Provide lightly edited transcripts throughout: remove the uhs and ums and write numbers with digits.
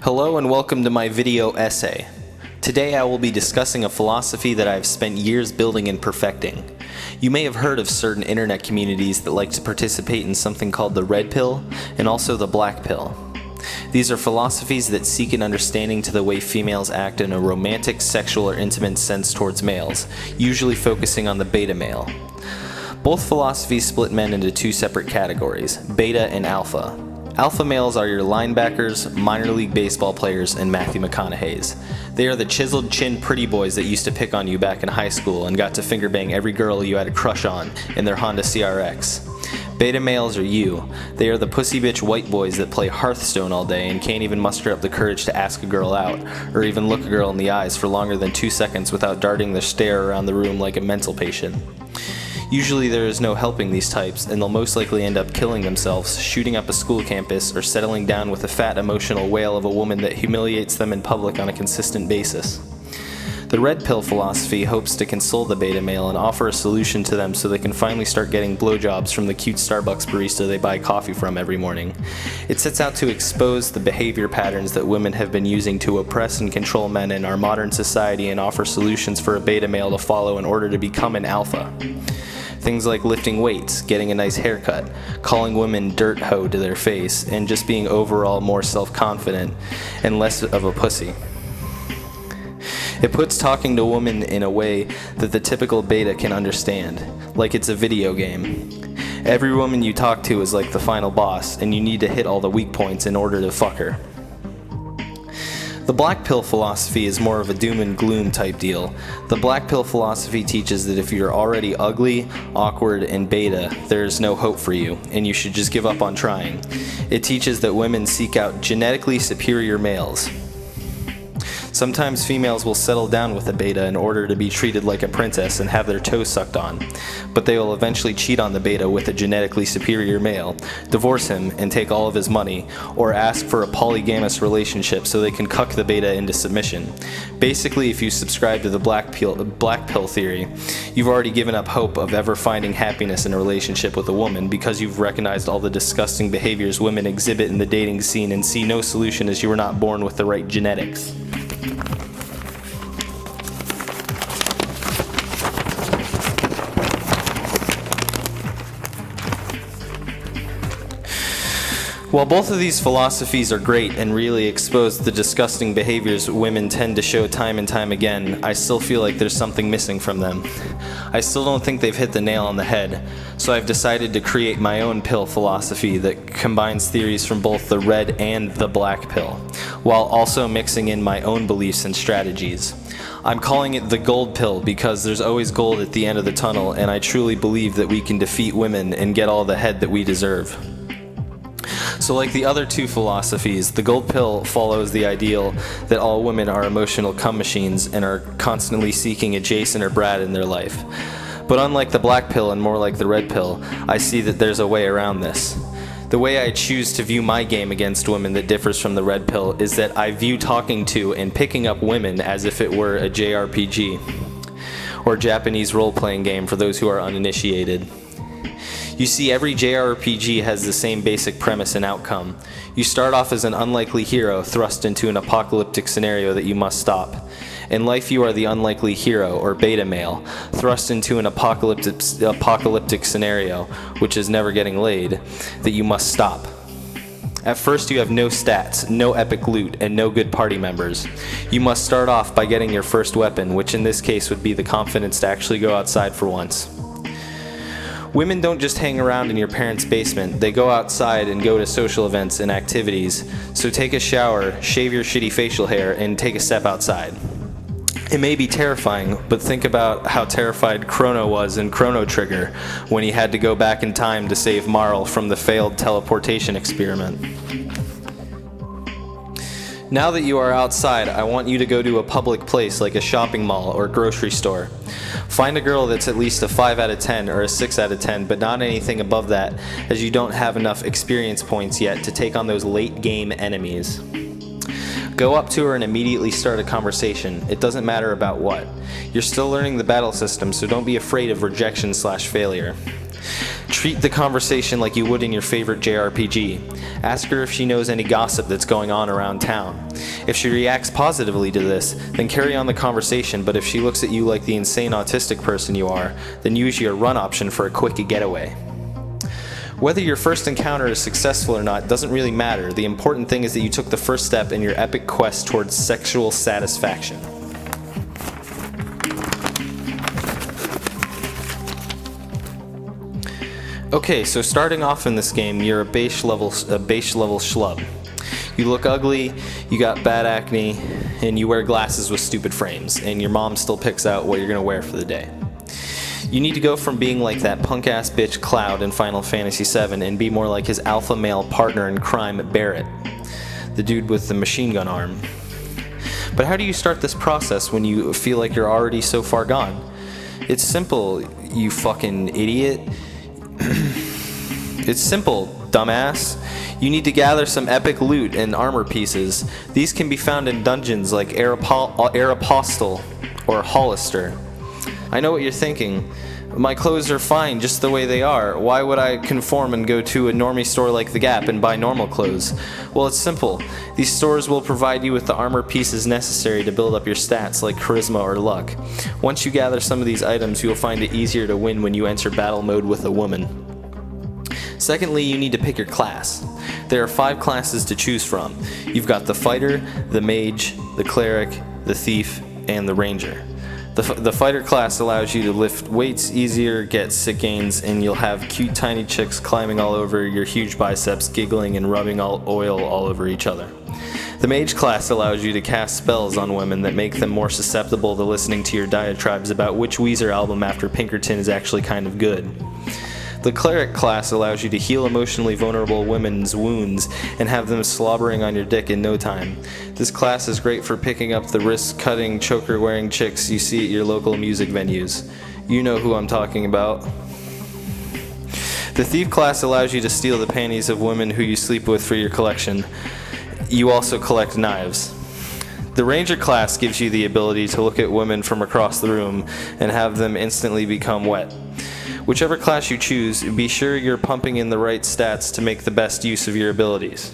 Hello and welcome to my video essay. Today I will be discussing a philosophy that I have spent years building and perfecting. You may have heard of certain internet communities that like to participate in something called the red pill and also the black pill. These are philosophies that seek an understanding to the way females act in a romantic, sexual, or intimate sense towards males, usually focusing on the beta male. Both philosophies split men into two separate categories, beta and alpha. Alpha males are your linebackers, minor league baseball players, and Matthew McConaughey's. They are the chiseled chin pretty boys that used to pick on you back in high school and got to finger bang every girl you had a crush on in their Honda CRX. Beta males are you. They are the pussy bitch white boys that play Hearthstone all day and can't even muster up the courage to ask a girl out, or even look a girl in the eyes for longer than 2 seconds without darting their stare around the room like a mental patient. Usually there is no helping these types, and they'll most likely end up killing themselves, shooting up a school campus, or settling down with a fat emotional wail of a woman that humiliates them in public on a consistent basis. The red pill philosophy hopes to console the beta male and offer a solution to them so they can finally start getting blowjobs from the cute Starbucks barista they buy coffee from every morning. It sets out to expose the behavior patterns that women have been using to oppress and control men in our modern society and offer solutions for a beta male to follow in order to become an alpha. Things like lifting weights, getting a nice haircut, calling women dirt hoe to their face, and just being overall more self-confident and less of a pussy. It puts talking to women in a way that the typical beta can understand, like it's a video game. Every woman you talk to is like the final boss, and you need to hit all the weak points in order to fuck her. The black pill philosophy is more of a doom and gloom type deal. The black pill philosophy teaches that if you're already ugly, awkward, and beta, there is no hope for you, and you should just give up on trying. It teaches that women seek out genetically superior males. Sometimes females will settle down with a beta in order to be treated like a princess and have their toes sucked on, but they will eventually cheat on the beta with a genetically superior male, divorce him and take all of his money, or ask for a polygamous relationship so they can cuck the beta into submission. Basically, if you subscribe to the black pill theory, you've already given up hope of ever finding happiness in a relationship with a woman because you've recognized all the disgusting behaviors women exhibit in the dating scene and see no solution as you were not born with the right genetics. While both of these philosophies are great and really expose the disgusting behaviors women tend to show time and time again, I still feel like there's something missing from them. I still don't think they've hit the nail on the head, so I've decided to create my own pill philosophy that combines theories from both the red and the black pill, while also mixing in my own beliefs and strategies. I'm calling it the gold pill because there's always gold at the end of the tunnel, and I truly believe that we can defeat women and get all the head that we deserve. So like the other two philosophies, the gold pill follows the ideal that all women are emotional cum machines and are constantly seeking a Jason or Brad in their life. But unlike the black pill and more like the red pill, I see that there's a way around this. The way I choose to view my game against women that differs from the red pill is that I view talking to and picking up women as if it were a JRPG, or Japanese role-playing game for those who are uninitiated. You see, every JRPG has the same basic premise and outcome. You start off as an unlikely hero thrust into an apocalyptic scenario that you must stop. In life, you are the unlikely hero, or beta male, thrust into an apocalyptic scenario, which is never getting laid, that you must stop. At first, you have no stats, no epic loot, and no good party members. You must start off by getting your first weapon, which in this case would be the confidence to actually go outside for once. Women don't just hang around in your parents' basement, they go outside and go to social events and activities, so take a shower, shave your shitty facial hair, and take a step outside. It may be terrifying, but think about how terrified Chrono was in Chrono Trigger when he had to go back in time to save Marl from the failed teleportation experiment. Now that you are outside, I want you to go to a public place like a shopping mall or grocery store. Find a girl that's at least a 5 out of 10 or a 6 out of 10, but not anything above that, as you don't have enough experience points yet to take on those late game enemies. Go up to her and immediately start a conversation. It doesn't matter about what. You're still learning the battle system, so don't be afraid of rejection/failure. Treat the conversation like you would in your favorite JRPG. Ask her if she knows any gossip that's going on around town. If she reacts positively to this, then carry on the conversation, but if she looks at you like the insane autistic person you are, then use your run option for a quick getaway. Whether your first encounter is successful or not doesn't really matter. The important thing is that you took the first step in your epic quest towards sexual satisfaction. Okay, so starting off in this game, you're a base level schlub. You look ugly, you got bad acne, and you wear glasses with stupid frames, and your mom still picks out what you're gonna wear for the day. You need to go from being like that punk-ass bitch Cloud in Final Fantasy VII and be more like his alpha male partner in crime, Barrett, the dude with the machine gun arm. But how do you start this process when you feel like you're already so far gone? It's simple, you fucking idiot. It's simple, dumbass. You need to gather some epic loot and armor pieces. These can be found in dungeons like Aeropostale or Hollister. I know what you're thinking. My clothes are fine just the way they are. Why would I conform and go to a normie store like The Gap and buy normal clothes? Well, it's simple. These stores will provide you with the armor pieces necessary to build up your stats like charisma or luck. Once you gather some of these items, you'll find it easier to win when you enter battle mode with a woman. Secondly, you need to pick your class. There are 5 classes to choose from. You've got the fighter, the mage, the cleric, the thief, and the ranger. The fighter class allows you to lift weights easier, get sick gains, and you'll have cute tiny chicks climbing all over your huge biceps, giggling and rubbing oil all over each other. The mage class allows you to cast spells on women that make them more susceptible to listening to your diatribes about which Weezer album after Pinkerton is actually kind of good. The cleric class allows you to heal emotionally vulnerable women's wounds and have them slobbering on your dick in no time. This class is great for picking up the wrist-cutting, choker-wearing chicks you see at your local music venues. You know who I'm talking about. The thief class allows you to steal the panties of women who you sleep with for your collection. You also collect knives. The ranger class gives you the ability to look at women from across the room and have them instantly become wet. Whichever class you choose, be sure you're pumping in the right stats to make the best use of your abilities.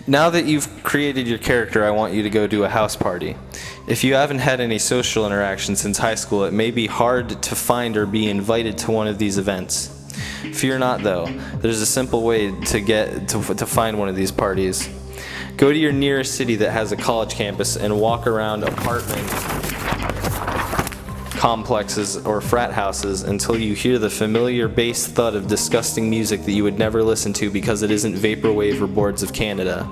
Now that you've created your character, I want you to go do a house party. If you haven't had any social interaction since high school, it may be hard to find or be invited to one of these events. Fear not though, there's a simple way to find one of these parties. Go to your nearest city that has a college campus and walk around apartment complexes or frat houses until you hear the familiar bass thud of disgusting music that you would never listen to because it isn't Vaporwave or Boards of Canada.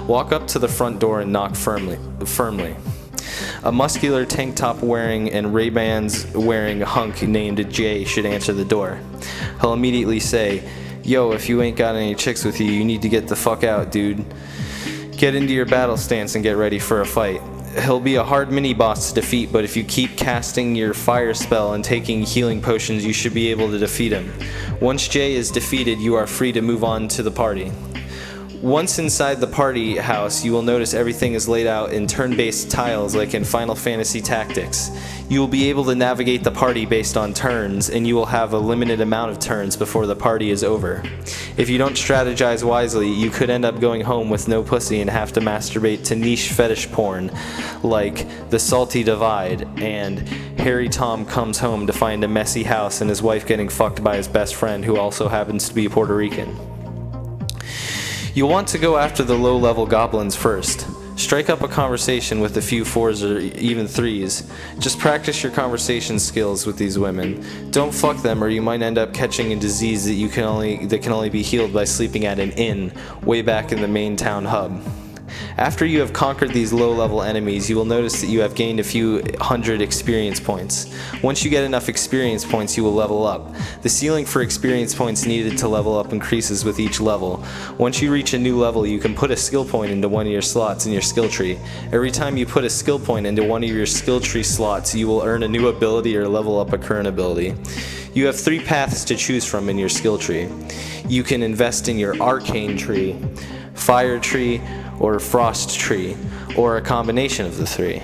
Walk up to the front door and knock firmly. A muscular tank top wearing and Ray-Bans wearing hunk named Jay should answer the door. He'll immediately say, "Yo, if you ain't got any chicks with you, you need to get the fuck out, dude. Get into your battle stance and get ready for a fight." He'll be a hard mini-boss to defeat, but if you keep casting your fire spell and taking healing potions, you should be able to defeat him. Once Jay is defeated, you are free to move on to the party. Once inside the party house, you will notice everything is laid out in turn-based tiles like in Final Fantasy Tactics. You will be able to navigate the party based on turns, and you will have a limited amount of turns before the party is over. If you don't strategize wisely, you could end up going home with no pussy and have to masturbate to niche fetish porn like The Salty Divide and Harry Tom Comes Home to Find a Messy House and his wife getting fucked by his best friend who also happens to be Puerto Rican. You'll want to go after the low-level goblins first. Strike up a conversation with a few 4s or even 3s. Just practice your conversation skills with these women. Don't fuck them or you might end up catching a disease that can only be healed by sleeping at an inn way back in the main town hub. After you have conquered these low-level enemies, you will notice that you have gained a few hundred experience points. Once you get enough experience points, you will level up. The ceiling for experience points needed to level up increases with each level. Once you reach a new level, you can put a skill point into one of your slots in your skill tree. Every time you put a skill point into one of your skill tree slots, you will earn a new ability or level up a current ability. You have 3 paths to choose from in your skill tree. You can invest in your arcane tree, fire tree, or frost tree, or a combination of the 3.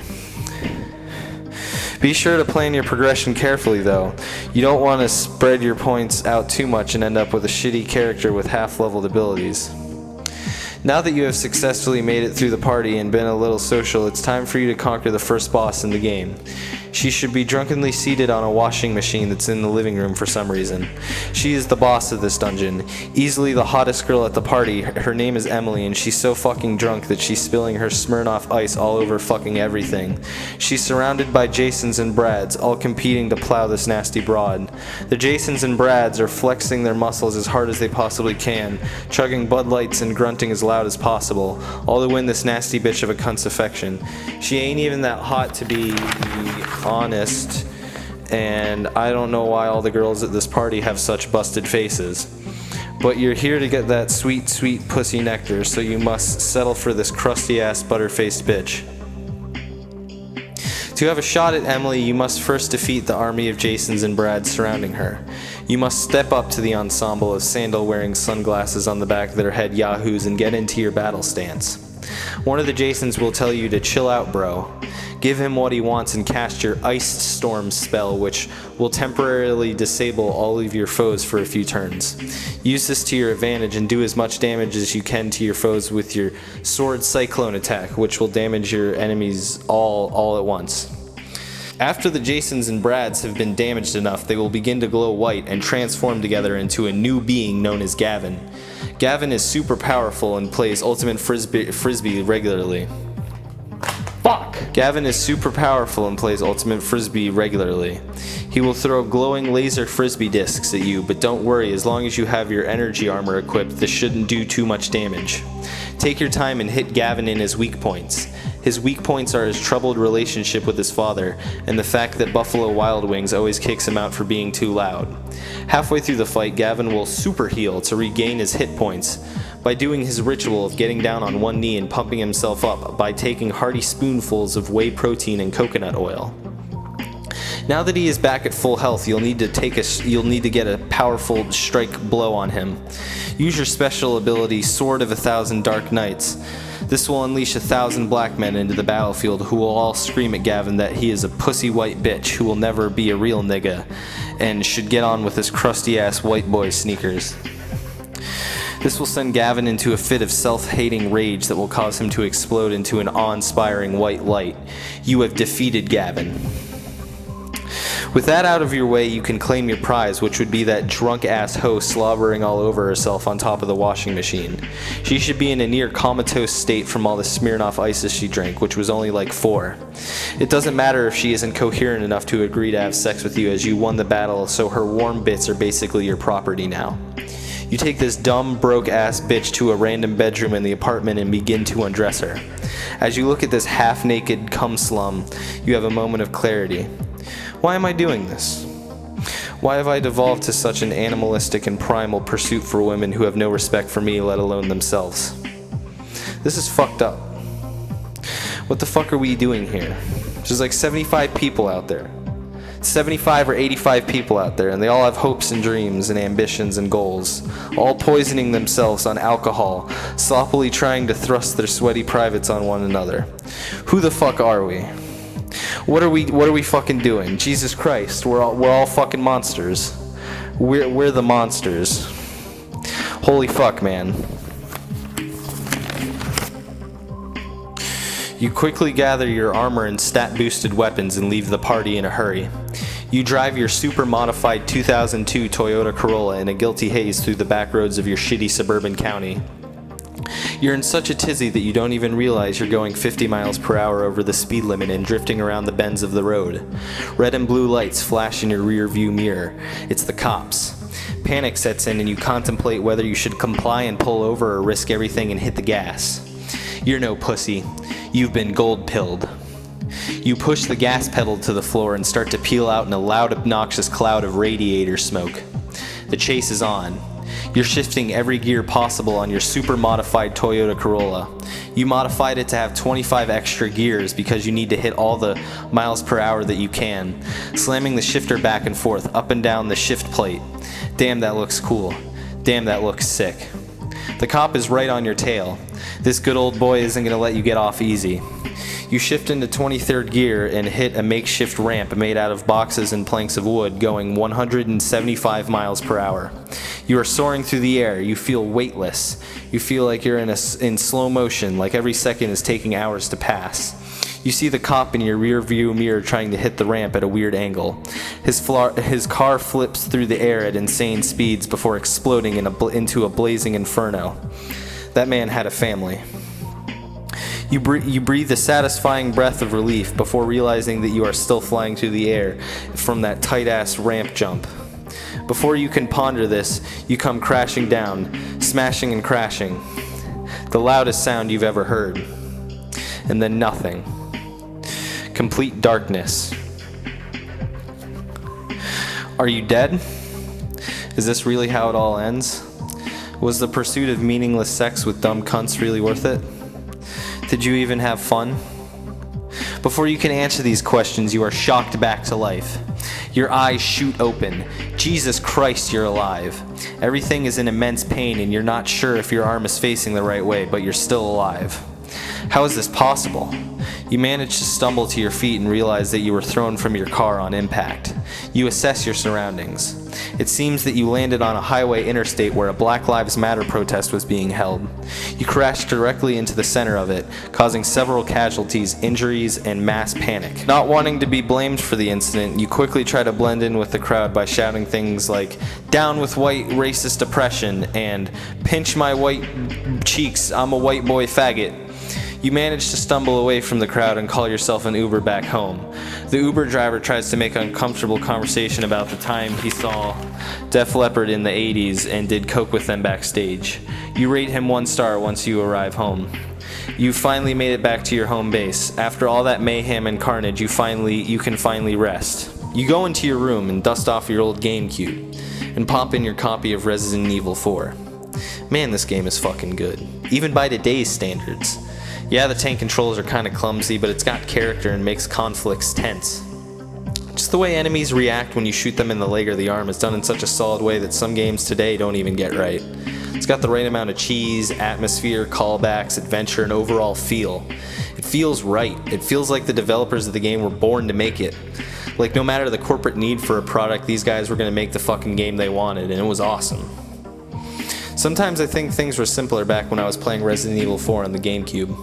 Be sure to plan your progression carefully though. You don't want to spread your points out too much and end up with a shitty character with half-leveled abilities. Now that you have successfully made it through the party and been a little social, it's time for you to conquer the first boss in the game. She should be drunkenly seated on a washing machine that's in the living room for some reason. She is the boss of this dungeon, easily the hottest girl at the party. Her name is Emily, and she's so fucking drunk that she's spilling her Smirnoff Ice all over fucking everything. She's surrounded by Jasons and Brads, all competing to plow this nasty broad. The Jasons and Brads are flexing their muscles as hard as they possibly can, chugging Bud Lights and grunting as loud as possible, all to win this nasty bitch of a cunt's affection. She ain't even that hot, to be honest, and I don't know why all the girls at this party have such busted faces. But you're here to get that sweet, sweet pussy nectar, so you must settle for this crusty-ass butter-faced bitch. To have a shot at Emily, you must first defeat the army of Jasons and Brads surrounding her. You must step up to the ensemble of sandal-wearing sunglasses on the back of their head yahoos and get into your battle stance. One of the Jasons will tell you to chill out, bro. Give him what he wants and cast your Ice Storm spell, which will temporarily disable all of your foes for a few turns. Use this to your advantage and do as much damage as you can to your foes with your Sword Cyclone attack, which will damage your enemies all at once. After the Jasons and Brads have been damaged enough, they will begin to glow white and transform together into a new being known as Gavin. Gavin is super powerful and plays Ultimate Frisbee regularly. Gavin is super powerful and plays Ultimate Frisbee regularly. He will throw glowing laser frisbee discs at you, but don't worry, as long as you have your energy armor equipped, this shouldn't do too much damage. Take your time and hit Gavin in his weak points. His weak points are his troubled relationship with his father, and the fact that Buffalo Wild Wings always kicks him out for being too loud. Halfway through the fight, Gavin will super heal to regain his hit points by doing his ritual of getting down on one knee and pumping himself up by taking hearty spoonfuls of whey protein and coconut oil. Now that he is back at full health, you'll need to get a powerful strike blow on him. Use your special ability, Sword of 1,000 Dark Knights. This will unleash 1,000 black men into the battlefield who will all scream at Gavin that he is a pussy white bitch who will never be a real nigga and should get on with his crusty ass white boy sneakers. This will send Gavin into a fit of self-hating rage that will cause him to explode into an awe-inspiring white light. You have defeated Gavin. With that out of your way, you can claim your prize, which would be that drunk-ass hoe slobbering all over herself on top of the washing machine. She should be in a near comatose state from all the Smirnoff Ices she drank, which was only like 4. It doesn't matter if she isn't coherent enough to agree to have sex with you, as you won the battle, so her warm bits are basically your property now. You take this dumb, broke-ass bitch to a random bedroom in the apartment and begin to undress her. As you look at this half-naked cum slum, you have a moment of clarity. Why am I doing this? Why have I devolved to such an animalistic and primal pursuit for women who have no respect for me, let alone themselves? This is fucked up. What the fuck are we doing here? There's like 75 people out there. 75 or 85 people out there, and they all have hopes and dreams and ambitions and goals, all poisoning themselves on alcohol, sloppily trying to thrust their sweaty privates on one another. Who the fuck are we? What are we fucking doing? Jesus Christ, we're all fucking monsters. We're the monsters. Holy fuck, man. You quickly gather your armor and stat-boosted weapons and leave the party in a hurry. You drive your super-modified 2002 Toyota Corolla in a guilty haze through the back roads of your shitty suburban county. You're in such a tizzy that you don't even realize you're going 50 miles per hour over the speed limit and drifting around the bends of the road. Red and blue lights flash in your rear view mirror. It's the cops. Panic sets in and you contemplate whether you should comply and pull over or risk everything and hit the gas. You're no pussy. You've been gold-pilled. You push the gas pedal to the floor and start to peel out in a loud, obnoxious cloud of radiator smoke. The chase is on. You're shifting every gear possible on your super-modified Toyota Corolla. You modified it to have 25 extra gears because you need to hit all the miles per hour that you can, slamming the shifter back and forth, up and down the shift plate. Damn, that looks cool. Damn, that looks sick. The cop is right on your tail. This good old boy isn't going to let you get off easy. You shift into 23rd gear and hit a makeshift ramp made out of boxes and planks of wood going 175 miles per hour. You are soaring through the air. You feel weightless. You feel like you're in slow motion, like every second is taking hours to pass. You see the cop in your rear view mirror trying to hit the ramp at a weird angle. His car flips through the air at insane speeds before exploding into a blazing inferno. That man had a family. You breathe a satisfying breath of relief before realizing that you are still flying through the air from that tight-ass ramp jump. Before you can ponder this, you come crashing down, smashing and crashing. The loudest sound you've ever heard. And then nothing. Complete darkness. Are you dead? Is this really how it all ends? Was the pursuit of meaningless sex with dumb cunts really worth it? Did you even have fun? Before you can answer these questions, you are shocked back to life. Your eyes shoot open. Jesus Christ, you're alive. Everything is in immense pain and you're not sure if your arm is facing the right way, but you're still alive. How is this possible? You manage to stumble to your feet and realize that you were thrown from your car on impact. You assess your surroundings. It seems that you landed on a highway interstate where a Black Lives Matter protest was being held. You crashed directly into the center of it, causing several casualties, injuries, and mass panic. Not wanting to be blamed for the incident, you quickly try to blend in with the crowd by shouting things like, "Down with white racist oppression," and "Pinch my white cheeks, I'm a white boy faggot." You manage to stumble away from the crowd and call yourself an Uber back home. The Uber driver tries to make uncomfortable conversation about the time he saw Def Leppard in the 80s and did coke with them backstage. You rate him 1 star once you arrive home. You finally made it back to your home base. After all that mayhem and carnage, you can finally rest. You go into your room and dust off your old GameCube and pop in your copy of Resident Evil 4. Man, this game is fucking good, even by today's standards. Yeah, the tank controls are kinda clumsy, but it's got character and makes conflicts tense. Just the way enemies react when you shoot them in the leg or the arm is done in such a solid way that some games today don't even get right. It's got the right amount of cheese, atmosphere, callbacks, adventure, and overall feel. It feels right. It feels like the developers of the game were born to make it. Like no matter the corporate need for a product, these guys were gonna make the fucking game they wanted, and it was awesome. Sometimes I think things were simpler back when I was playing Resident Evil 4 on the GameCube.